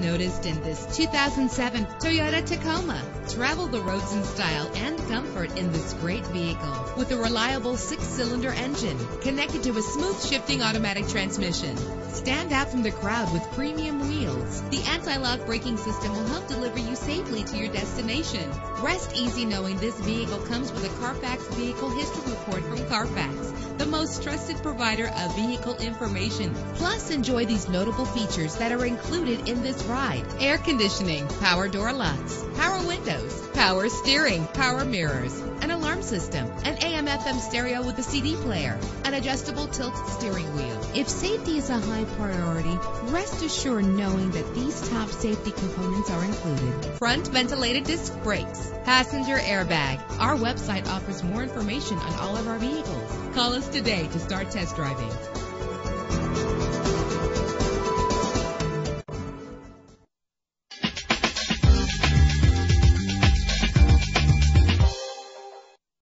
noticed in this 2007 Toyota Tacoma. Travel the roads in style and comfort in this great vehicle with a reliable 6-cylinder engine connected to a smooth shifting automatic transmission. Stand out from the crowd with premium wheels. The anti-lock braking system will help deliver you safely to your destination. Rest easy knowing this vehicle comes with a Carfax Vehicle History Report from Carfax, the most trusted provider of vehicle information. Plus, enjoy these notable features that are included in this ride: air conditioning, power door locks, power windows, power steering, power mirrors, an alarm system, an AM/FM stereo with a CD player, an adjustable tilt steering wheel. If safety is a high priority, rest assured knowing that these top safety components are included: front ventilated disc brakes, passenger airbag. Our website offers more information on all of our vehicles. Call us today to start test driving.